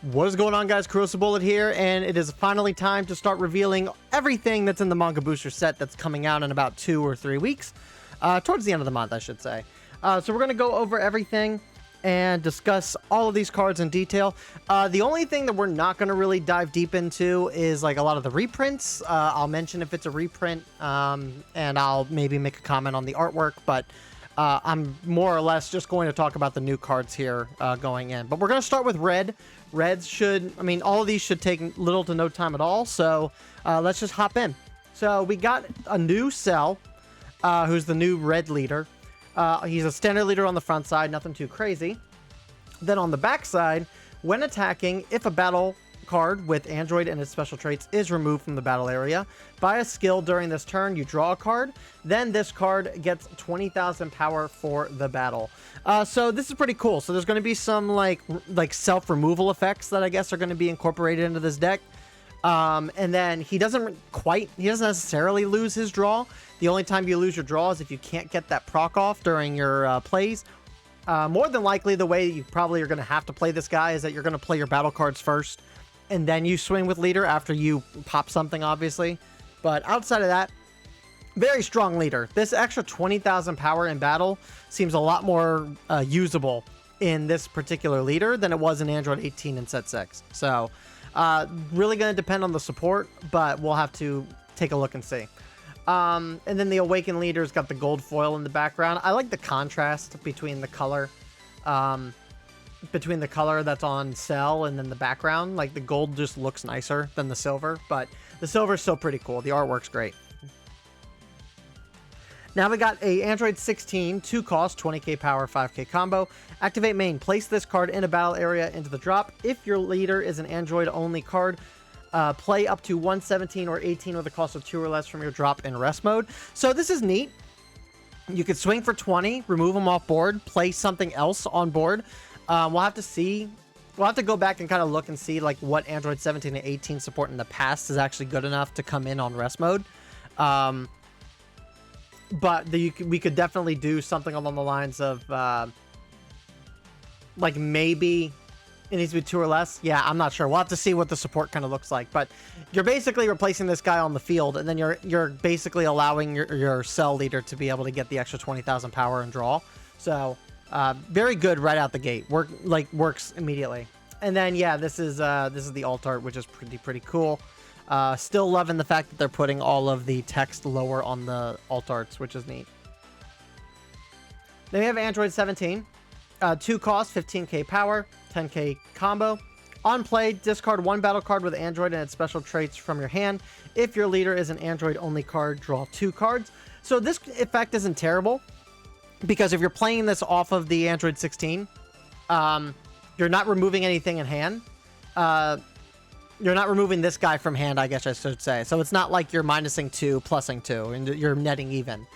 What is going on, guys? Crucible here, and it is finally time to start revealing everything that's in the Manga Booster set that's coming out in about 2 or 3 weeks. Towards the end of the month, I should say. So we're going to go over everything and discuss all of these cards in detail. The only thing that we're not going to really dive deep into is like a lot of the reprints. I'll mention if it's a reprint, and I'll maybe make a comment on the artwork, but I'm more or less just going to talk about the new cards here going in. But we're going to start with red. Reds should, I mean, all of these should take little to no time at all. So let's just hop in. So we got a new Cell, who's the new red leader. He's a standard leader on the front side, nothing too crazy. Then on the back side, when attacking, if a battle card with Android and its special traits is removed from the battle area by a skill during this turn, you draw a card, then this card gets 20,000 power for the battle. So this is pretty cool. So there's going to be some like self-removal effects that I guess are going to be incorporated into this deck. And then he doesn't necessarily lose his draw. The only time you lose your draw is if you can't get that proc off during your plays. More than likely, the way you probably are going to have to play this guy is that you're going to play your battle cards first, and then you swing with leader after you pop something, obviously. But outside of that, very strong leader. This extra 20,000 power in battle seems a lot more usable in this particular leader than it was in Android 18 and Set 6. So really going to depend on the support, but we'll have to take a look and see. And then the Awakened leader's got the gold foil in the background. I like the contrast between the color that's on Cell and then the background. Like the gold just looks nicer than the silver, but the silver is still pretty cool. The artwork's great. Now we got a Android 16, 2 cost, 20k power, 5k combo. Activate main. Place this card in a battle area into the drop. If your leader is an Android only card, play up to 117 or 18 with a cost of 2 or less from your drop in rest mode. So this is neat. You could swing for 20, remove them off board, play something else on board. We'll have to see. We'll have to go back and kind of look and see like what Android 17 and 18 support in the past is actually good enough to come in on rest mode. But we could definitely do something along the lines of like maybe it needs to be 2 or less. Yeah, I'm not sure. We'll have to see what the support kind of looks like. But you're basically replacing this guy on the field, and then you're basically allowing your Cell leader to be able to get the extra 20,000 power and draw. So very good right out the gate. Works immediately. And then yeah, this is the alt art, which is pretty cool. Still loving the fact that they're putting all of the text lower on the alt arts, which is neat. Then we have Android 17. 2 cost, 15k power, 10k combo. On play, discard 1 battle card with Android and its special traits from your hand. If your leader is an Android only card, draw 2 cards. So this effect isn't terrible, because if you're playing this off of the Android 16, you're not removing anything in hand. You're not removing this guy from hand, I guess I should say. So it's not like you're minusing 2, plusing 2, and you're netting even.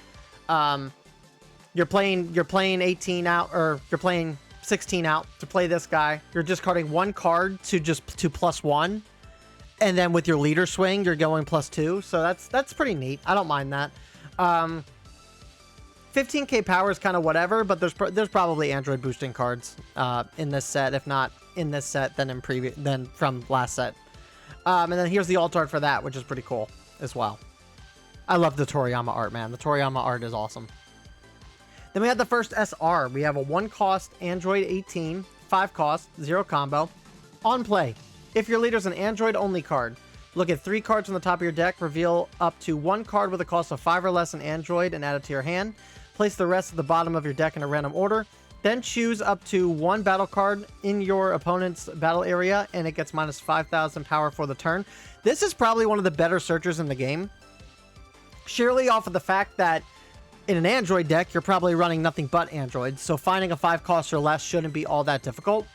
You're playing 18 out, or you're playing 16 out to play this guy. You're discarding 1 card to +1, and then with your leader swing, you're going +2. So that's pretty neat. I don't mind that. 15k power is kind of whatever, but there's probably Android boosting cards in this set. If not in this set, then then from last set. And then here's the alt art for that, which is pretty cool as well. I love the Toriyama art, man. The Toriyama art is awesome. Then we have the first SR. We have a 1 cost Android 18, 5 cost, 0 combo. On play, if your leader's an Android only card, look at 3 cards on the top of your deck, reveal up to 1 card with a cost of 5 or less in Android and add it to your hand. Place the rest at the bottom of your deck in a random order. Then choose up to 1 battle card in your opponent's battle area, and it gets minus 5,000 power for the turn. This is probably one of the better searchers in the game, sheerly off of the fact that in an Android deck, you're probably running nothing but Android, so finding a 5 cost or less shouldn't be all that difficult.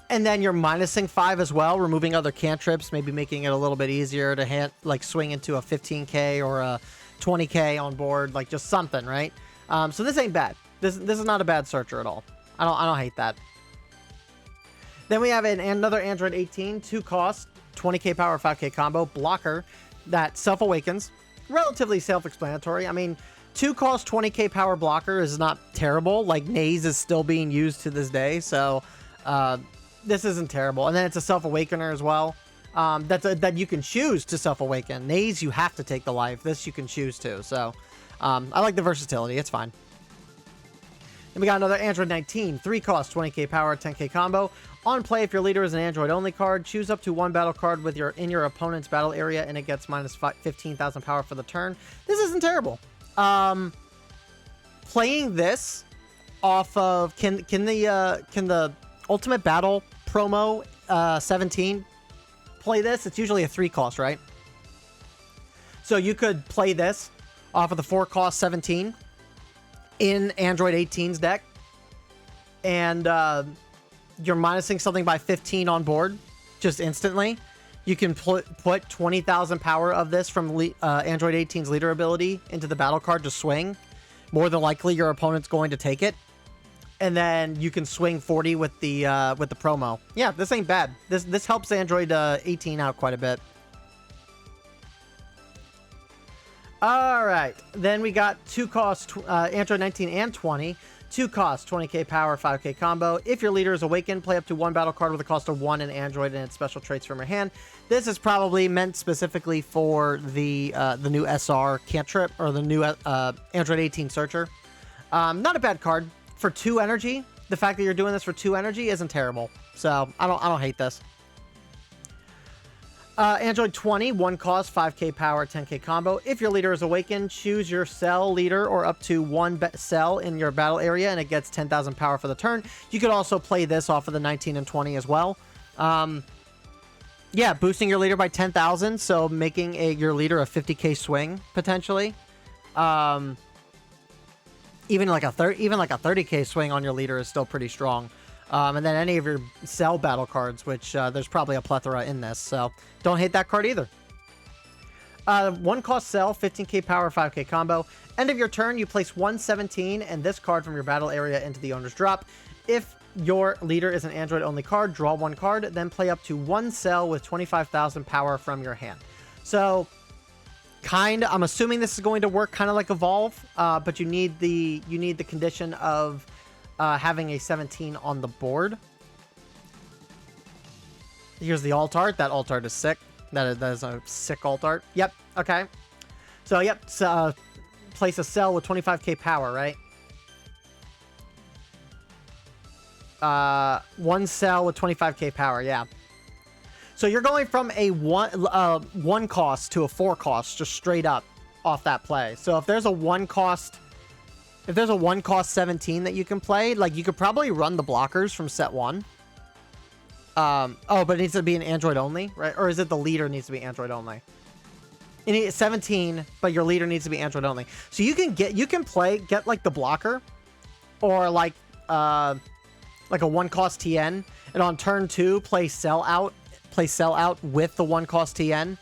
And then you're minusing 5 as well, removing other cantrips, maybe making it a little bit easier to swing into a 15k or a 20k on board, like just something, right? So this ain't bad. This is not a bad searcher at all. I don't hate that. Then we have another Android 18, 2 cost, 20k power, 5k combo, blocker that self-awakens. Relatively self-explanatory. I mean, 2 cost 20k power blocker is not terrible. Like Naze is still being used to this day, so this isn't terrible. And then it's a Self-Awakener as well. That you can choose to Self-Awaken. Naze, you have to take the life. This you can choose to. So, I like the versatility. It's fine. Then we got another Android 19. 3 cost, 20k power, 10k combo. On play, if your leader is an Android-only card, choose up to 1 battle card with in your opponent's battle area, and it gets minus 15,000 power for the turn. This isn't terrible. Playing this off of can the Ultimate Battle promo 17 play this? It's usually a 3 cost, right? So you could play this off of the 4 cost 17 in Android 18's deck, and you're minusing something by 15 on board just instantly. You can put 20,000 power of this from Android 18's leader ability into the battle card to swing. More than likely, your opponent's going to take it, and then you can swing 40 with the promo. Yeah, this ain't bad. This helps Android 18 out quite a bit. All right, then we got 2 costs, Android 19 and 20. 2 costs, 20k power, 5k combo. If your leader is awakened, play up to 1 battle card with a cost of 1 in Android and its special traits from your hand. This is probably meant specifically for the new SR cantrip, or the new Android 18 searcher. Not a bad card for 2 energy. The fact that you're doing this for 2 energy isn't terrible, so I don't hate this. Android 20, 1 cost, 5k power, 10k combo. If your leader is awakened, choose your cell leader or up to 1 cell in your battle area, and it gets 10,000 power for the turn. You could also play this off of the 19 and 20 as well. Yeah, boosting your leader by 10,000, so making your leader a 50k swing, potentially. Even like a 30k swing on your leader is still pretty strong. And then any of your cell battle cards, which there's probably a plethora in this, so don't hate that card either. 1 cost cell, 15k power, 5k combo. End of your turn, you place 117 and this card from your battle area into the owner's drop. If your leader is an Android-only card, draw 1 card, then play up to 1 cell with 25,000 power from your hand. So, I'm assuming this is going to work kind of like Evolve, but you need the condition of having a 17 on the board. Here's the alt art. That alt art is sick. That is a sick alt art. Yep. Okay. So, yep. Place a cell with 25k power, right? 1 cell with 25k power. Yeah. So you're going from a 1 cost to a 4 cost, just straight up off that play. So if there's a 1 cost... If there's a 1 cost 17 that you can play, like, you could probably run the blockers from set 1. Oh, but it needs to be an Android only, right? Or is it the leader needs to be Android only? You need 17, but your leader needs to be Android only. So you can get like the blocker, or like a 1 cost TN, and on turn 2 play sell out with the 1 cost TN.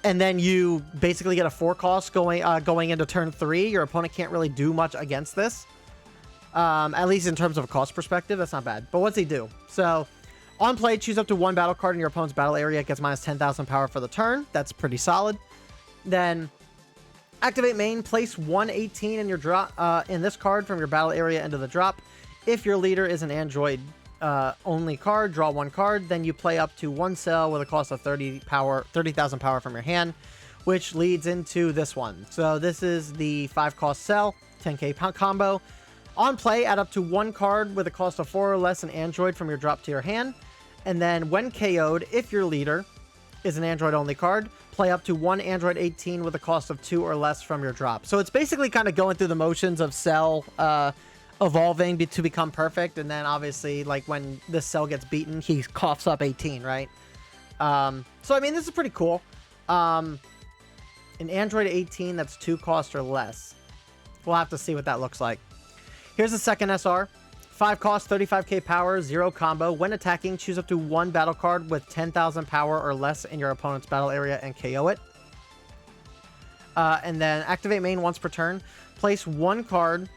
And then you basically get a 4 cost going into turn 3. Your opponent can't really do much against this. At least in terms of a cost perspective, that's not bad. But what's he do? So, on play, choose up to 1 battle card in your opponent's battle area. It gets minus 10,000 power for the turn. That's pretty solid. Then, activate main. Place 118 in your drop in this card from your battle area into the drop. If your leader is an Android only card, draw 1 card, then you play up to 1 cell with a cost of 30,000 power from your hand, which leads into this one. So this is the 5 cost cell, 10k combo. On play, add up to 1 card with a cost of 4 or less an Android from your drop to your hand, and then when KO'd, if your leader is an Android only card, play up to 1 Android 18 with a cost of 2 or less from your drop. So it's basically kind of going through the motions of cell evolving to become perfect, and then obviously, like, when this cell gets beaten, he coughs up 18, right? So I mean, this is pretty cool. An Android 18 that's 2 cost or less. We'll have to see what that looks like. Here's the second SR. 5 cost, 35k power, 0 combo. When attacking, choose up to 1 battle card with 10,000 power or less in your opponent's battle area and KO it. And then activate main once per turn. Place 1 card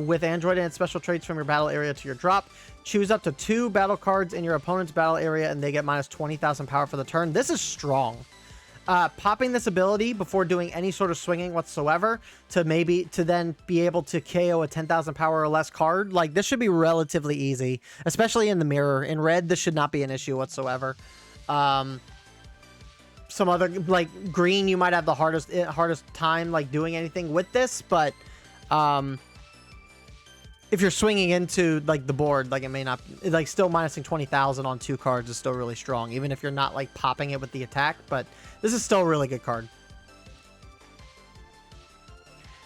with Android and its special traits from your battle area to your drop. Choose up to 2 battle cards in your opponent's battle area, and they get minus 20,000 power for the turn. This is strong. Popping this ability before doing any sort of swinging whatsoever to then be able to KO a 10,000 power or less card. Like, this should be relatively easy, especially in the mirror. In red, this should not be an issue whatsoever. Some other, like green, you might have the hardest time like doing anything with this, but if you're swinging into like the board, like it may not, like still minusing 20,000 on 2 cards is still really strong, even if you're not like popping it with the attack. But this is still a really good card.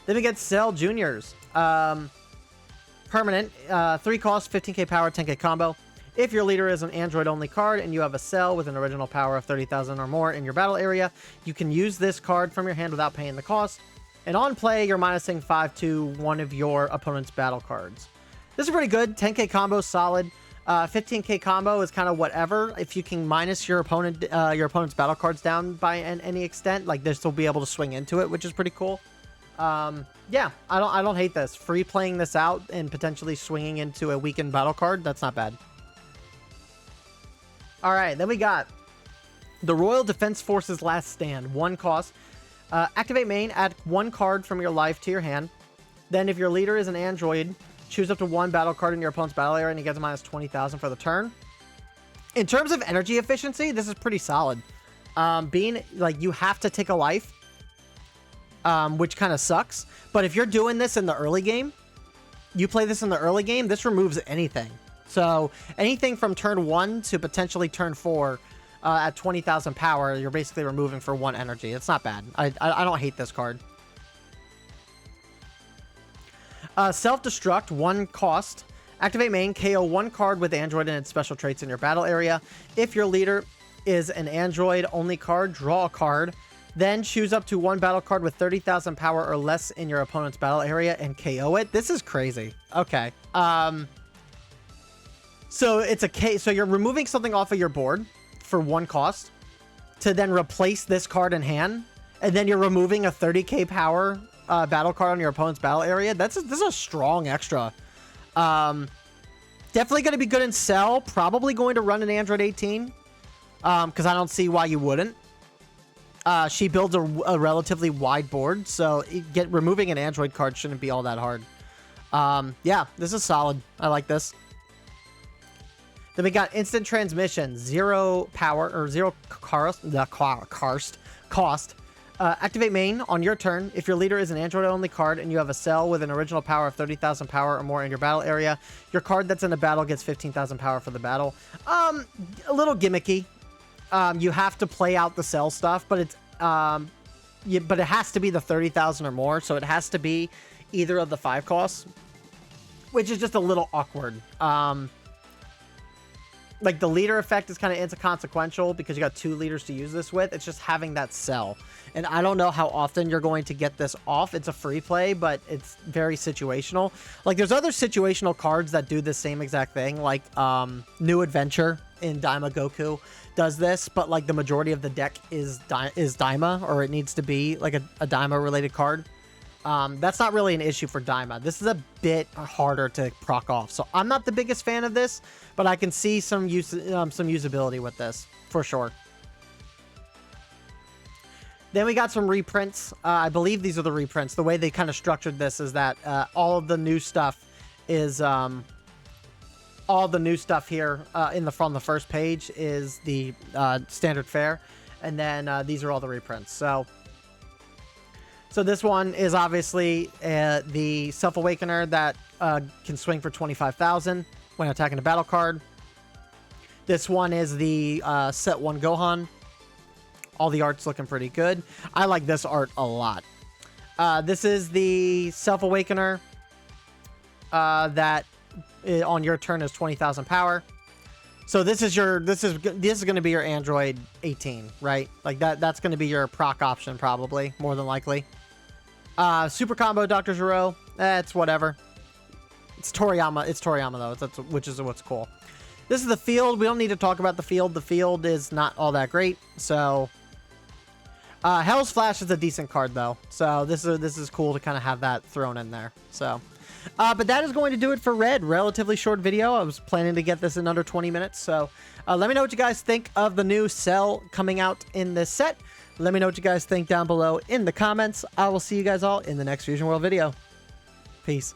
Then we get Cell Juniors. Permanent, 3 cost, 15k power, 10k combo. If your leader is an Android only card and you have a Cell with an original power of 30,000 or more in your battle area, you can use this card from your hand without paying the cost. And on play, you're minusing 5 to one of your opponent's battle cards. This is pretty good. 10k combo, solid. 15k combo is kind of whatever. If you can minus your opponent's battle cards down by any extent, like this will be able to swing into it, which is pretty cool. Yeah, I don't hate this. Free playing this out and potentially swinging into a weakened battle card, that's not bad. All right, then we got the Royal Defense Forces Last Stand. 1 cost. Activate main, add 1 card from your life to your hand. Then if your leader is an android, choose up to 1 battle card in your opponent's battle area and he gets minus 20,000 for the turn. In terms of energy efficiency, this is pretty solid. Being like you have to take a life, which kind of sucks. But if you're doing this in the early game, you play this in the early game, this removes anything. So anything from turn 1 to potentially turn 4 at 20,000 power, you're basically removing for 1 energy. It's not bad. I don't hate this card. Self-destruct, 1 cost. Activate main, KO 1 card with Android and its special traits in your battle area. If your leader is an Android only card, draw a card. Then choose up to 1 battle card with 30,000 power or less in your opponent's battle area and KO it. This is crazy. Okay. So it's so you're removing something off of your board for 1 cost to then replace this card in hand, and then you're removing a 30k power battle card on your opponent's battle area. This is a strong extra. Definitely going to be good in Cell. Probably going to run an Android 18 because I don't see why you wouldn't. She builds a relatively wide board, so removing an Android card shouldn't be all that hard. Yeah, this is solid. I like this. Then we got Instant Transmission, 0 power, or 0 cost. Activate main on your turn. If your leader is an Android-only card and you have a Cell with an original power of 30,000 power or more in your battle area, your card that's in the battle gets 15,000 power for the battle. A little gimmicky. You have to play out the Cell stuff, but it's but it has to be the 30,000 or more, so it has to be either of the 5 costs, which is just a little awkward. Like, the leader effect is kind of inconsequential because you got 2 leaders to use this with. It's just having that Cell. And I don't know how often you're going to get this off. It's a free play, but it's very situational. Like, there's other situational cards that do the same exact thing. Like, New Adventure in Daima Goku does this, but, like, the majority of the deck is Daima, or it needs to be, like, a Daima-related card. That's not really an issue for Daima. This is a bit harder to proc off. So I'm not the biggest fan of this, but I can see some usability with this for sure. Then we got some reprints. I believe these are the reprints. The way they kind of structured this is that all of the new stuff is here from the first page is the standard fare, and then these are all the reprints. So this one is obviously the Self-Awakener that can swing for 25,000 when attacking a battle card. This one is the Set 1 Gohan. All the art's looking pretty good. I like this art a lot. This is the Self-Awakener that on your turn is 20,000 power. So this is going to be your Android 18, right? Like that's going to be your proc option probably, more than likely. Super combo Dr. Gero, it's whatever. It's Toriyama though, which is what's cool. This is the field. We don't need to talk about the field. The field is not all that great. So Hell's Flash is a decent card though. So this is cool to kind of have that thrown in there. So but that is going to do it for Red. Relatively short video. I was planning to get this in under 20 minutes. So let me know what you guys think of the new Cell coming out in this set. Let me know what you guys think down below in the comments. I will see you guys all in the next Fusion World video. Peace.